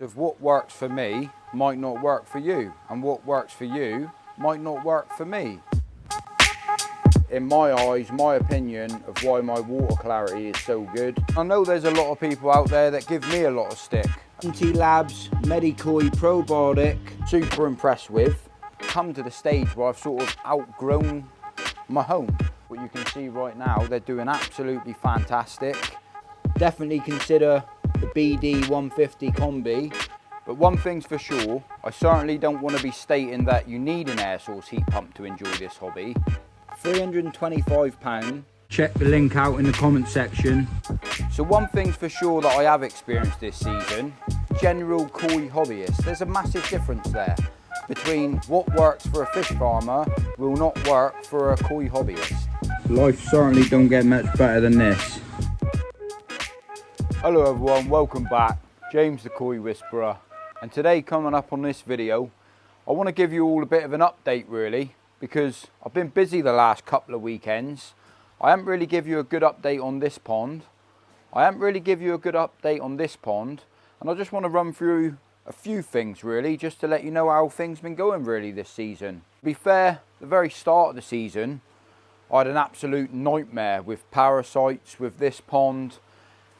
Of what works for me might not work for you, and what works for you might not work for me. In my eyes, my opinion of why my water clarity is so good. I know there's a lot of people out there that give me a lot of stick. Anti-Labs, Medicoi, Probiotic, super impressed with. Come to the stage where I've sort of outgrown my home. What you can see right now, they're doing absolutely fantastic. Definitely consider the BD 150 combi, but one thing's for sure, I certainly don't want to be stating that you need an air source heat pump to enjoy this hobby. £325. Check the link out in the comment section. So one thing's for sure that I have experienced this season, general koi hobbyists, there's a massive difference there between what works for a fish farmer will not work for a koi hobbyist. Life certainly don't get much better than this. Hello everyone, welcome back. James the Koi Whisperer, and today coming up on this video I want to give you all a bit of an update really, because I've been busy the last couple of weekends. I haven't really give you a good update on this pond. And I just want to run through a few things really, just to let you know how things been going really this season. To be fair, the very start of the season I had an absolute nightmare with parasites with this pond.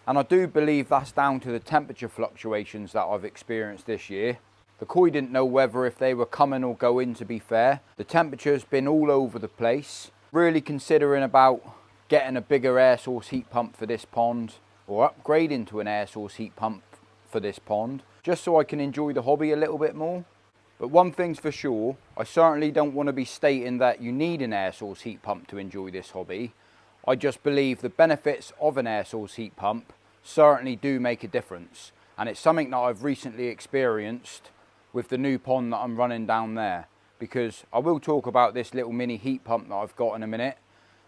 And I do believe that's down to the temperature fluctuations that I've experienced this year. The koi didn't know whether if they were coming or going, to be fair. The temperature's been all over the place. Really considering about getting a bigger air source heat pump for this pond, or upgrading to an air source heat pump for this pond, just so I can enjoy the hobby a little bit more. But one thing's for sure, I certainly don't want to be stating that you need an air source heat pump to enjoy this hobby. I just believe the benefits of an air source heat pump certainly do make a difference, and it's something that I've recently experienced with the new pond that I'm running down there, because I will talk about this little mini heat pump that I've got in a minute,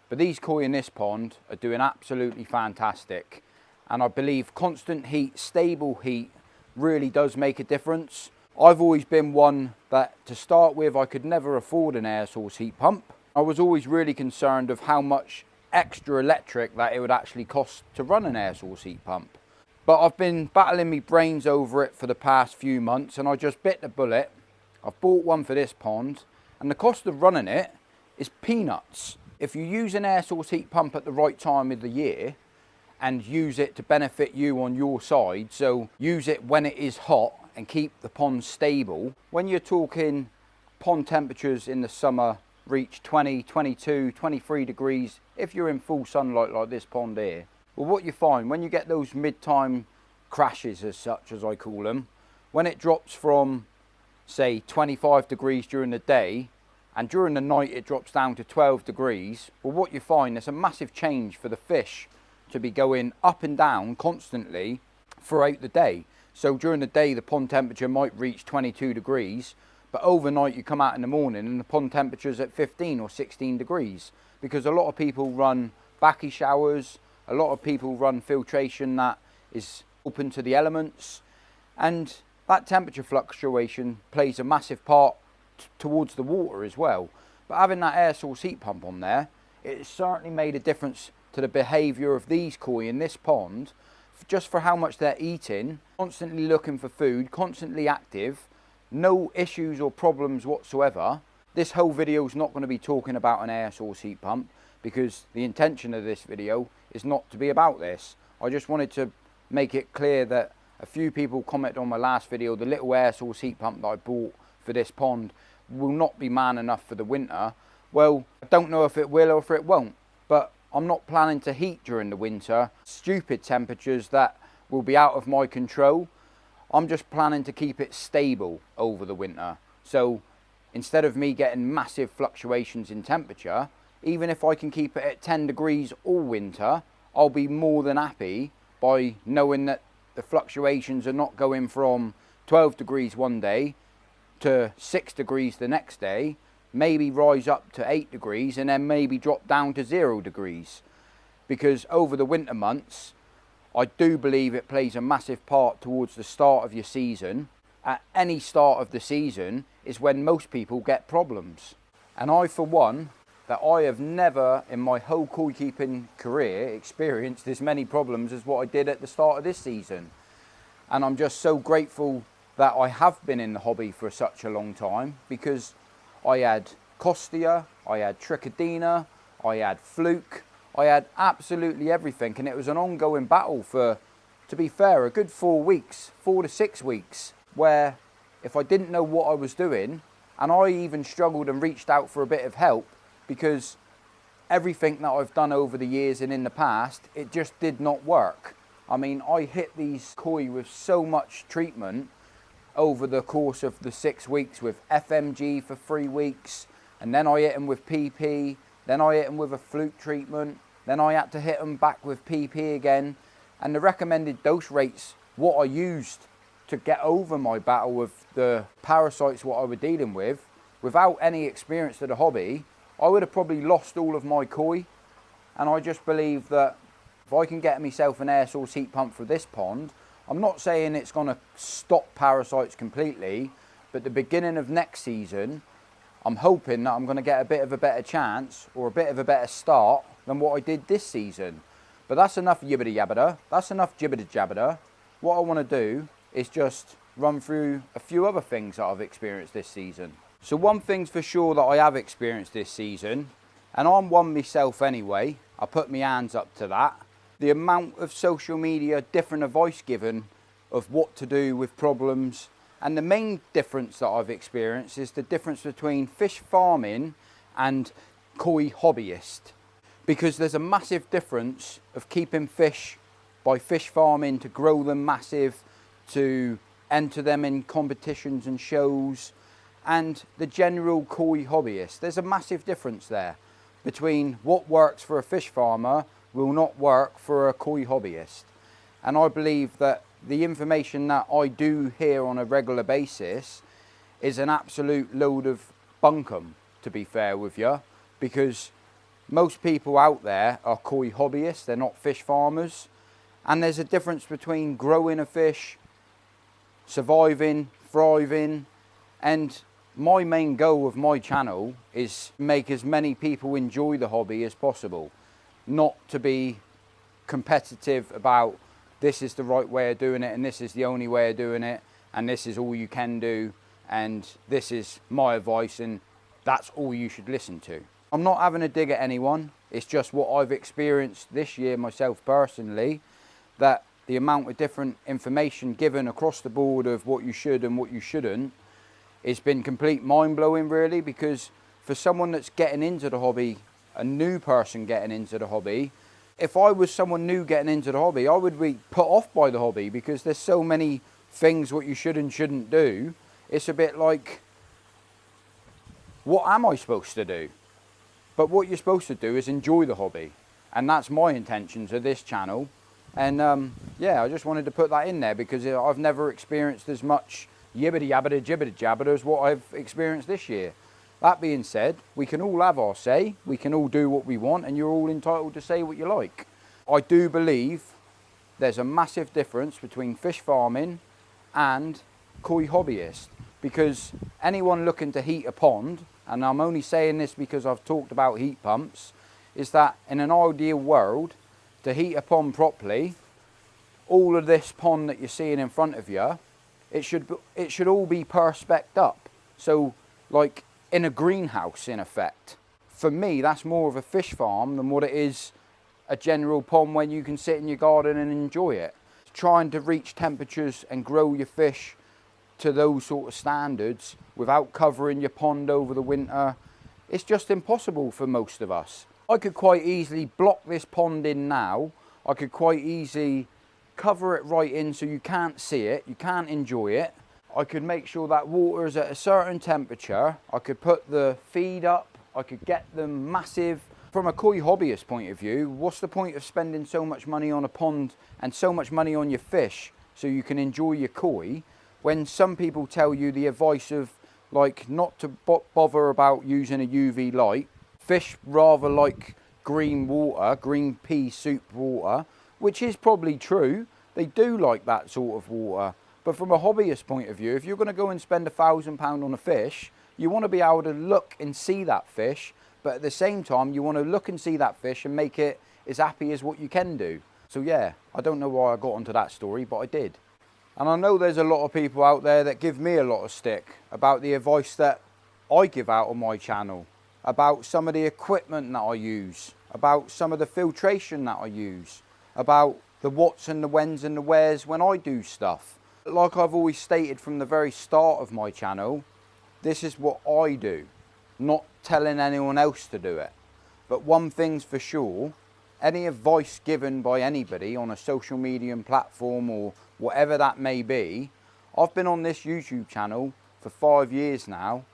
but these koi in this pond are doing absolutely fantastic, and I believe constant heat, stable heat really does make a difference. I've always been one that, to start with, I could never afford an air source heat pump. I was always really concerned of how much extra electric that it would actually cost to run an air source heat pump. But I've been battling my brains over it for the past few months, and I just bit the bullet. I've bought one for this pond, and the cost of running it is peanuts. If you use an air source heat pump at the right time of the year and use it to benefit you on your side, so use it when it is hot and keep the pond stable. When you're talking pond temperatures in the summer reach 20, 22, 23 degrees if you're in full sunlight like this pond here. Well, what you find when you get those mid-time crashes, as such as I call them, when it drops from say 25 degrees during the day and during the night it drops down to 12 degrees, well, what you find, there's a massive change for the fish to be going up and down constantly throughout the day. So during the day the pond temperature might reach 22 degrees, but overnight you come out in the morning and the pond temperature's at 15 or 16 degrees, because a lot of people run backy showers, a lot of people run filtration that is open to the elements, and that temperature fluctuation plays a massive part towards the water as well. But having that air source heat pump on there, it certainly made a difference to the behaviour of these koi in this pond, just for how much they're eating, constantly looking for food, constantly active, no issues or problems whatsoever. This whole video is not going to be talking about an air source heat pump, because the intention of this video is not to be about this. I just wanted to make it clear that a few people commented on my last video, the little air source heat pump that I bought for this pond will not be man enough for the winter. Well, I don't know if it will or if it won't, but I'm not planning to heat during the winter. Stupid temperatures that will be out of my control. I'm just planning to keep it stable over the winter. So instead of me getting massive fluctuations in temperature, even if I can keep it at 10 degrees all winter, I'll be more than happy by knowing that the fluctuations are not going from 12 degrees one day to 6 degrees the next day, maybe rise up to 8 degrees and then maybe drop down to 0 degrees. Because over the winter months, I do believe it plays a massive part towards the start of your season. At any start of the season is when most people get problems. And I, for one, that I have never in my whole koi keeping career experienced as many problems as what I did at the start of this season. And I'm just so grateful that I have been in the hobby for such a long time, because I had Costia, I had Trichadina, I had Fluke, I had absolutely everything, and it was an ongoing battle for, to be fair, a good 4 weeks, 4 to 6 weeks, where if I didn't know what I was doing, and I even struggled and reached out for a bit of help, because everything that I've done over the years and in the past, it just did not work. I mean, I hit these koi with so much treatment over the course of the 6 weeks, with FMG for 3 weeks, and then I hit them with PP, then I hit them with a Fluke treatment, then I had to hit them back with PP again, and the recommended dose rates, what I used to get over my battle with the parasites what I was dealing with, without any experience to the hobby, I would have probably lost all of my koi. And I just believe that if I can get myself an air source heat pump for this pond, I'm not saying it's going to stop parasites completely, but the beginning of next season, I'm hoping that I'm going to get a bit of a better chance, or a bit of a better start than what I did this season. But that's enough yibbity yabbada, that's enough jibbity jabbada. What I want to do is just run through a few other things that I've experienced this season. So one thing's for sure that I have experienced this season, and I'm one myself anyway, I put my hands up to that. The amount of social media, different advice given of what to do with problems, and the main difference that I've experienced is the difference between fish farming and koi hobbyist. Because there's a massive difference of keeping fish by fish farming to grow them massive, to enter them in competitions and shows, and the general koi hobbyist. There's a massive difference there between what works for a fish farmer will not work for a koi hobbyist. And I believe that the information that I do hear on a regular basis is an absolute load of bunkum, to be fair with you, because most people out there are koi hobbyists, they're not fish farmers. And there's a difference between growing a fish, surviving, thriving, and my main goal of my channel is make as many people enjoy the hobby as possible. Not to be competitive about this is the right way of doing it and this is the only way of doing it and this is all you can do and this is my advice and that's all you should listen to. I'm not having a dig at anyone, it's just what I've experienced this year myself personally, that the amount of different information given across the board of what you should and what you shouldn't, it's been complete mind-blowing really, because for someone that's getting into the hobby, a new person getting into the hobby, if I was someone new getting into the hobby, I would be put off by the hobby because there's so many things what you should and shouldn't do. It's a bit like, what am I supposed to do? But what you're supposed to do is enjoy the hobby. And that's my intentions of this channel. And yeah, I just wanted to put that in there because I've never experienced as much yibbity yabbity jibbity jabbity as what I've experienced this year. That being said, we can all have our say, we can all do what we want, and you're all entitled to say what you like. I do believe there's a massive difference between fish farming and koi hobbyist, because anyone looking to heat a pond, and I'm only saying this because I've talked about heat pumps, is that in an ideal world, to heat a pond properly, all of this pond that you're seeing in front of you, it should all be perspecced up. So like in a greenhouse in effect. For me, that's more of a fish farm than what it is a general pond where you can sit in your garden and enjoy it. Trying to reach temperatures and grow your fish to those sort of standards without covering your pond over the winter, it's just impossible for most of us. I could quite easily block this pond in now. I could quite easily cover it right in so you can't see it, you can't enjoy it. I could make sure that water is at a certain temperature. I could put the feed up, I could get them massive. From a koi hobbyist point of view, what's the point of spending so much money on a pond and so much money on your fish so you can enjoy your koi, when some people tell you the advice of like not to bother about using a UV light. Fish rather like green water, green pea soup water, which is probably true. They do like that sort of water. But from a hobbyist point of view, if you're going to go and spend £1,000 on a fish, you want to be able to look and see that fish, but at the same time, you want to look and see that fish and make it as happy as what you can do. So yeah, I don't know why I got onto that story, but I did. And I know there's a lot of people out there that give me a lot of stick about the advice that I give out on my channel, about some of the equipment that I use, about some of the filtration that I use, about the whats and the whens and the wheres when I do stuff. Like I've always stated from the very start of my channel, this is what I do, not telling anyone else to do it. But one thing's for sure, any advice given by anybody on a social media platform or whatever that may be, I've been on this YouTube channel for 5 years now,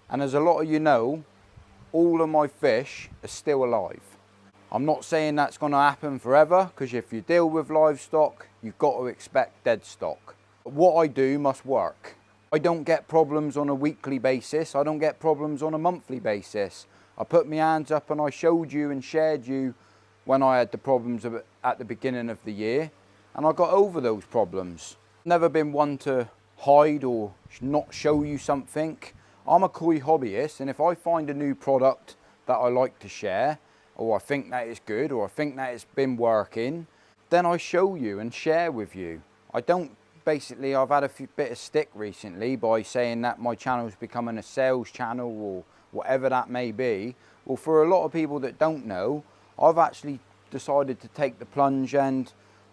and as a lot of you know, all of my fish are still alive. I'm not saying that's going to happen forever, because if you deal with livestock, you've got to expect dead stock. But what I do must work. I don't get problems on a weekly basis, I don't get problems on a monthly basis. I put my hands up and I showed you and shared you when I had the problems at the beginning of the year, and I got over those problems. Never been one to hide or not show you something. I'm a koi hobbyist, and if I find a new product that I like to share, or I think that it's good, or I think that it's been working, then I show you and share with you. I don't basically, I've had a bit of stick recently by saying that my channel's becoming a sales channel or whatever that may be. Well, for a lot of people that don't know, I've actually decided to take the plunge, and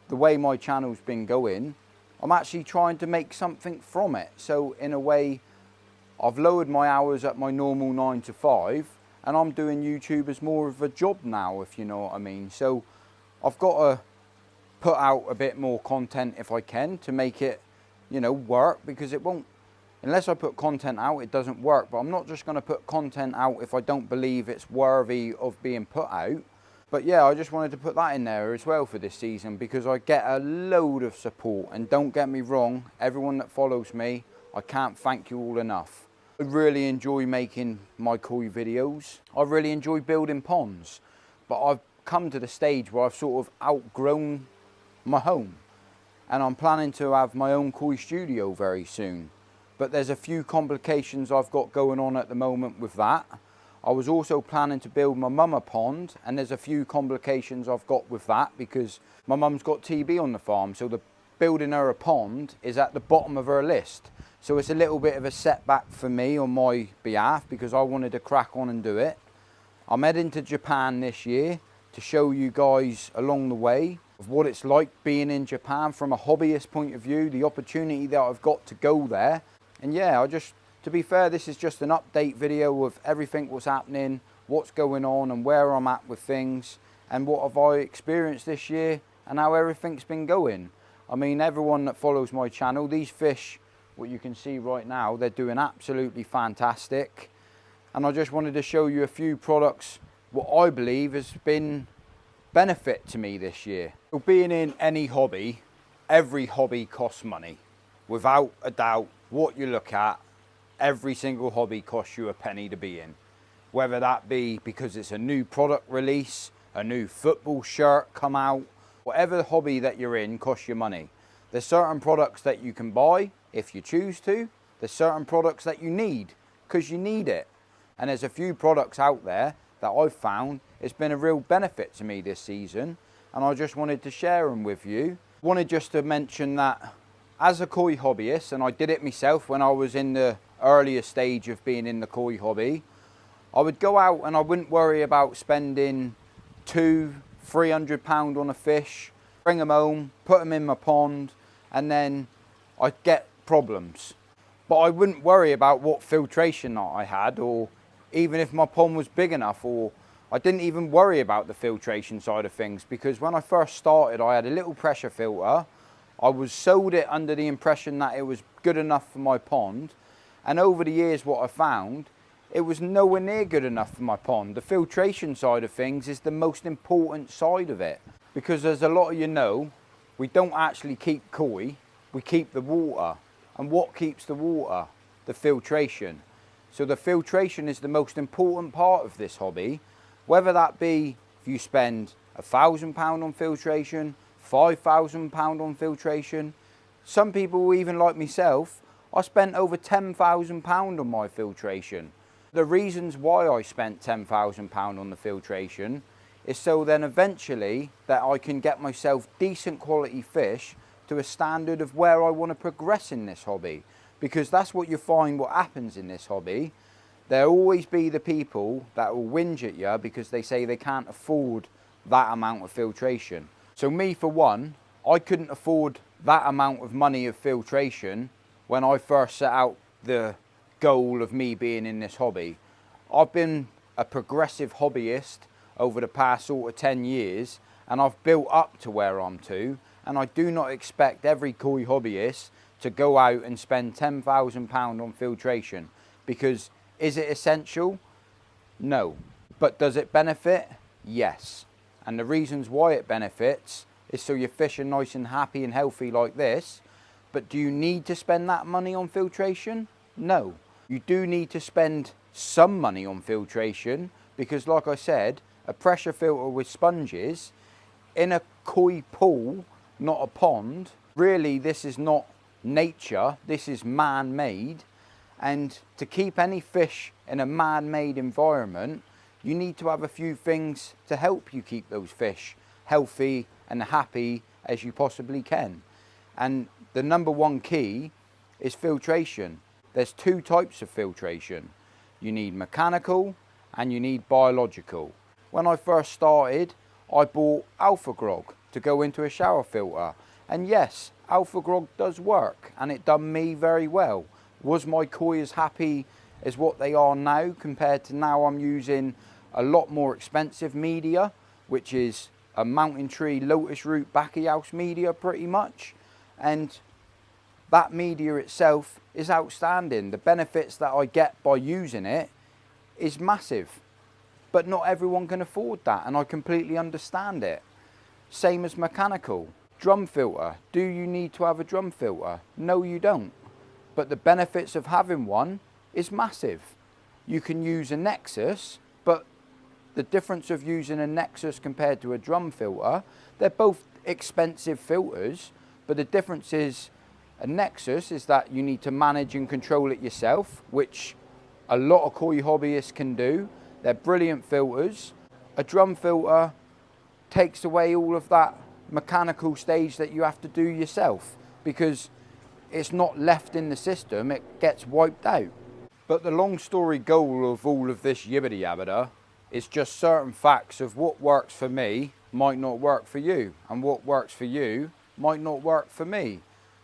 the way my channel's been going, I'm actually trying to make something from it. So in a way, I've lowered my hours at my normal 9 to 5, and I'm doing YouTube as more of a job now, if you know what I mean. So I've got to put out a bit more content if I can to make it, you know, work, because it won't, unless I put content out, it doesn't work. But I'm not just going to put content out if I don't believe it's worthy of being put out. But yeah, I just wanted to put that in there as well for this season, because I get a load of support, and don't get me wrong, everyone that follows me, I can't thank you all enough. I really enjoy making my koi videos. I really enjoy building ponds, but I've come to the stage where I've sort of outgrown my home, and I'm planning to have my own koi studio very soon. But there's a few complications I've got going on at the moment with that. I was also planning to build my mum a pond, and there's a few complications I've got with that because my mum's got TB on the farm, so the building her a pond is at the bottom of her list. So it's a little bit of a setback for me on my behalf, because I wanted to crack on and do it. I'm heading to Japan this year to show you guys along the way of what it's like being in Japan from a hobbyist point of view, the opportunity that I've got to go there. And yeah, to be fair, this is just an update video of everything what's happening, what's going on and where I'm at with things, and what have I experienced this year and how everything's been going. I mean, everyone that follows my channel, these fish, what you can see right now, they're doing absolutely fantastic. And I just wanted to show you a few products what I believe has been benefit to me this year. So being in any hobby, every hobby costs money. Without a doubt, what you look at, every single hobby costs you a penny to be in. Whether that be because it's a new product release, a new football shirt come out, whatever hobby that you're in costs you money. There's certain products that you can buy if you choose to. There's certain products that you need because you need it. And there's a few products out there that I've found it's been a real benefit to me this season, and I just wanted to share them with you. Wanted just to mention that as a koi hobbyist, and I did it myself when I was in the earlier stage of being in the koi hobby, I would go out and I wouldn't worry about spending £200–300 on a fish, bring them home, put them in my pond, and then I'd get problems. But I wouldn't worry about what filtration that I had, or even if my pond was big enough, or I didn't even worry about the filtration side of things, because when I first started I had a little pressure filter. I was sold it under the impression that it was good enough for my pond, and over the years what I found, it was nowhere near good enough for my pond. The filtration side of things is the most important side of it, because as a lot of you know, we don't actually keep koi, we keep the water. And what keeps the water? The filtration. So the filtration is the most important part of this hobby, whether that be if you spend £1,000 on filtration, £5,000 on filtration. Some people, even like myself, I spent over £10,000 on my filtration. The reasons why I spent £10,000 on the filtration is so then eventually that I can get myself decent quality fish to a standard of where I want to progress in this hobby. Because that's what you find what happens in this hobby. There'll always be the people that will whinge at you because they say they can't afford that amount of filtration. So me for one, I couldn't afford that amount of money of filtration when I first set out the goal of me being in this hobby. I've been a progressive hobbyist over the past sort of 10 years and I've built up to where I'm to, and I do not expect every koi hobbyist to go out and spend £10,000 on filtration, because is it essential? No. But does it benefit? Yes. And the reasons why it benefits is so your fish are nice and happy and healthy like this. But do you need to spend that money on filtration? No. You do need to spend some money on filtration because, like I said, a pressure filter with sponges in a koi pool, not a pond, really this is not nature, this is man-made. And to keep any fish in a man-made environment, you need to have a few things to help you keep those fish healthy and happy as you possibly can. And the number one key is filtration. There's two types of filtration. You need mechanical and you need biological. When I first started, I bought Alpha Grog to go into a shower filter. And yes, Alpha Grog does work and it done me very well. Was my koi as happy as what they are now compared to now I'm using a lot more expensive media, which is a mountain tree lotus root Bacchiaus media pretty much. And that media itself is outstanding. The benefits that I get by using it is massive. But not everyone can afford that, and I completely understand it. Same as mechanical. Drum filter. Do you need to have a drum filter? No, you don't. But the benefits of having one is massive. You can use a Nexus, but the difference of using a Nexus compared to a drum filter, they're both expensive filters, but the difference is a Nexus is that you need to manage and control it yourself, which a lot of koi hobbyists can do. They're brilliant filters. A drum filter takes away all of that mechanical stage that you have to do yourself because it's not left in the system, it gets wiped out. But the long story goal of all of this yibbity yabbada is just certain facts of what works for me might not work for you, and what works for you might not work for me.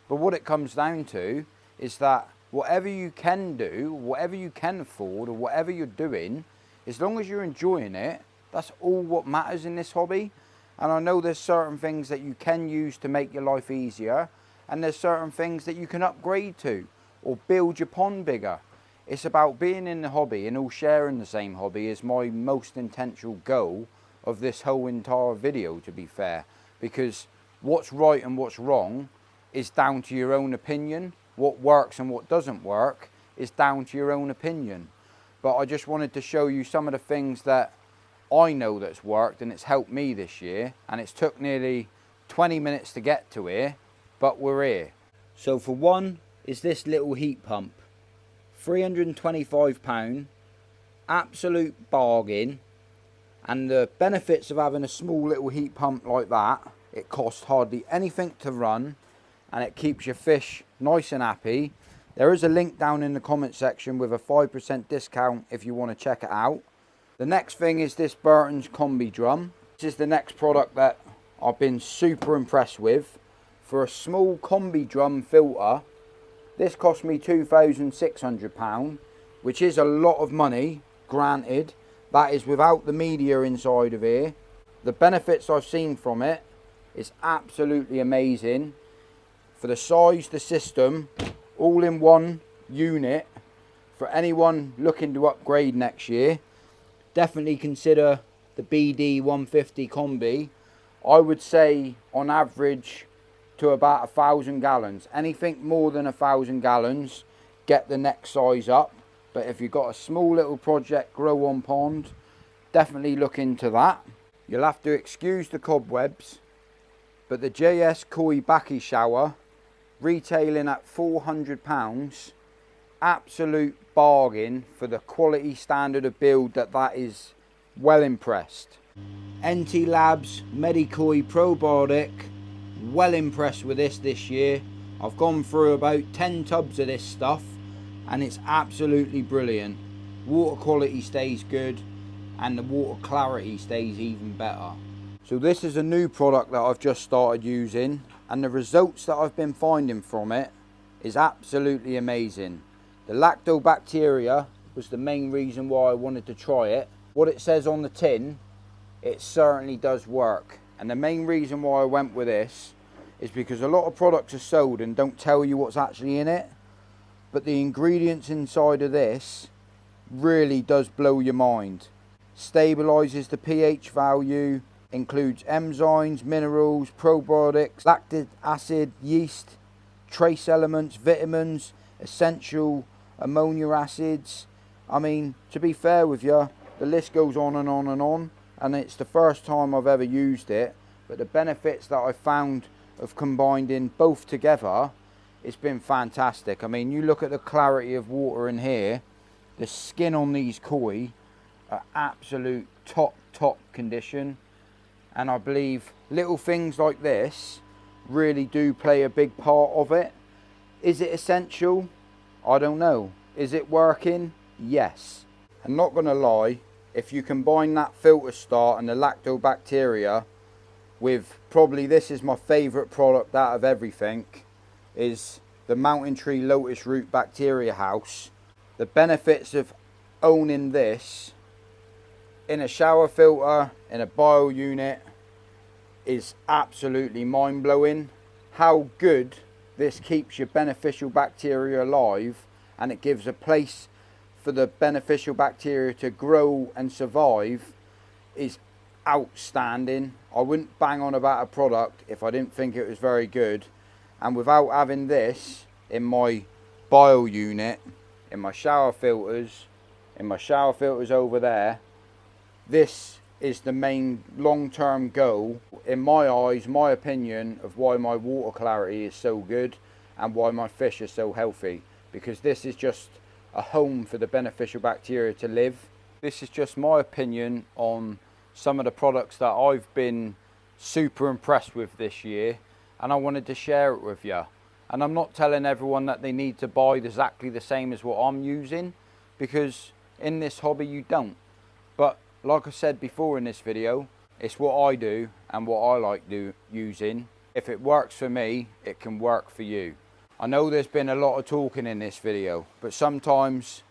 But what it comes down to is that whatever you can do, whatever you can afford, or whatever you're doing, as long as you're enjoying it, that's all what matters in this hobby. And I know there's certain things that you can use to make your life easier, and there's certain things that you can upgrade to or build your pond bigger. It's about being in the hobby and all sharing the same hobby is my most intentional goal of this whole entire video, to be fair, because what's right and what's wrong is down to your own opinion. What works and what doesn't work is down to your own opinion. But I just wanted to show you some of the things that I know that's worked and it's helped me this year, and it's took nearly 20 minutes to get to here, but we're here. So for one is this little heat pump, £325, absolute bargain. And the benefits of having a small little heat pump like that, it costs hardly anything to run and it keeps your fish nice and happy. There is a link down in the comment section with a 5% discount if you want to check it out. The next thing is this Burton's combi drum. This is the next product that I've been super impressed with. For a small combi drum filter, this cost me £2,600, which is a lot of money, granted. That is without the media inside of here. The benefits I've seen from it is absolutely amazing. For the size, the system, all in one unit. For anyone looking to upgrade next year, definitely consider the BD 150 combi. I would say on average to about 1,000 gallons. Anything more than 1,000 gallons, get the next size up. But if you've got a small little project, grow on pond, definitely look into that. You'll have to excuse the cobwebs, but the JS Koi Bacchi shower, retailing at £400, absolute bargain for the quality standard of build that is. Well impressed. NT Labs Medikoi Probiotic well impressed with this year. I've gone through about 10 tubs of this stuff and it's absolutely brilliant. Water quality stays good and the water clarity stays even better. So this is a new product that I've just started using, and the results that I've been finding from it is absolutely amazing. The lactobacteria was the main reason why I wanted to try it. What it says on the tin, it certainly does work. And the main reason why I went with this is because a lot of products are sold and don't tell you what's actually in it. But the ingredients inside of this really does blow your mind. Stabilizes the pH value, includes enzymes, minerals, probiotics, lactic acid, yeast, trace elements, vitamins, essential amino acids. I mean, to be fair with you, the list goes on and on and on, and it's the first time I've ever used it, but the benefits that I found of combining both together, it's been fantastic. I mean, you look at the clarity of water in here, the skin on these koi are absolute top condition, and I believe little things like this really do play a big part of it. Is it essential? I don't know. Is it working? Yes. I'm not gonna lie, if you combine that filter start and the lactobacteria with, probably this is my favourite product out of everything, is the mountain tree lotus root bacteria house. The benefits of owning this in a shower filter, in a bio unit, is absolutely mind-blowing. How good this keeps your beneficial bacteria alive, and it gives a place for the beneficial bacteria to grow and survive, is outstanding. I wouldn't bang on about a product if I didn't think it was very good. And without having this in my bio unit, in my shower filters over there, this is the main long-term goal, in my eyes, my opinion, of why my water clarity is so good and why my fish are so healthy, because this is just a home for the beneficial bacteria to live. This is just my opinion on some of the products that I've been super impressed with this year, and I wanted to share it with you. And I'm not telling everyone that they need to buy exactly the same as what I'm using, because in this hobby you don't. But like I said before in this video, it's what I do and what I like using. If it works for me, it can work for you. I know there's been a lot of talking in this video, but sometimes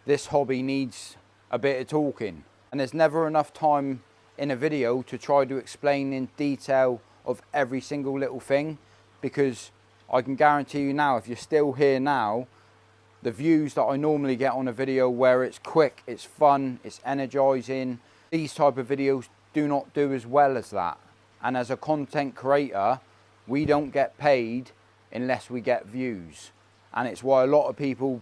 this hobby needs a bit of talking, and there's never enough time in a video to try to explain in detail of every single little thing, because I can guarantee you now, if you're still here now, the views that I normally get on a video where it's quick, it's fun, it's energizing, these type of videos do not do as well as that. And as a content creator, we don't get paid unless we get views. And it's why a lot of people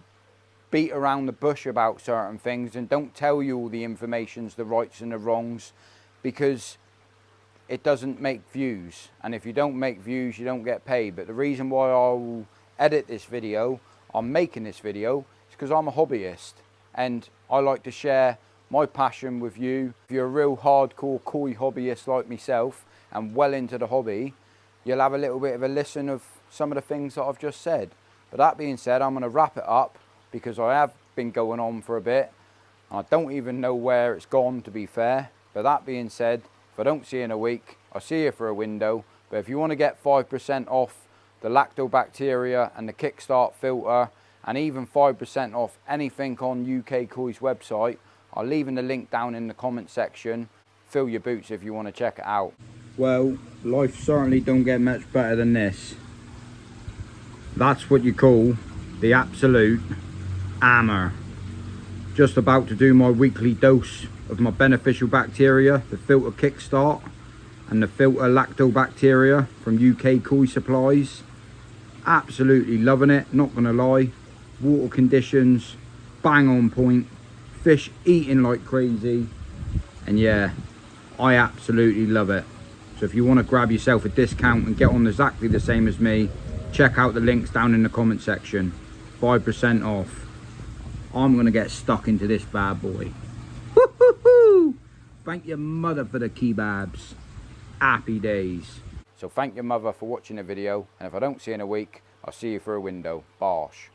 beat around the bush about certain things and don't tell you all the informations, the rights and the wrongs, because it doesn't make views. And if you don't make views, you don't get paid. But the reason why I will edit this video, I'm making this video, is because I'm a hobbyist and I like to share my passion with you. If you're a real hardcore koi hobbyist like myself and well into the hobby, you'll have a little bit of a listen of some of the things that I've just said. But that being said, I'm going to wrap it up because I have been going on for a bit. I don't even know where it's gone, to be fair. But that being said, if I don't see you in a week, I'll see you for a window. But if you want to get 5% off the lactobacteria and the kickstart filter, and even 5% off anything on UK Koi's website, I'll leave in the link down in the comment section. Fill your boots if you want to check it out. Well, life certainly don't get much better than this. That's what you call the absolute hammer. Just about to do my weekly dose of my beneficial bacteria, the filter kickstart and the filter lactobacteria from UK Koi Supplies. Absolutely loving it, not gonna lie. Water conditions bang on point, fish eating like crazy, and yeah, I absolutely love it. So if you want to grab yourself a discount and get on exactly the same as me, check out the links down in the comment section. 5% off. I'm gonna get stuck into this bad boy. Woo-hoo-hoo! Thank your mother for the kebabs. Happy days. So thank your mother for watching the video, and if I don't see you in a week, I'll see you through a window. Bosh.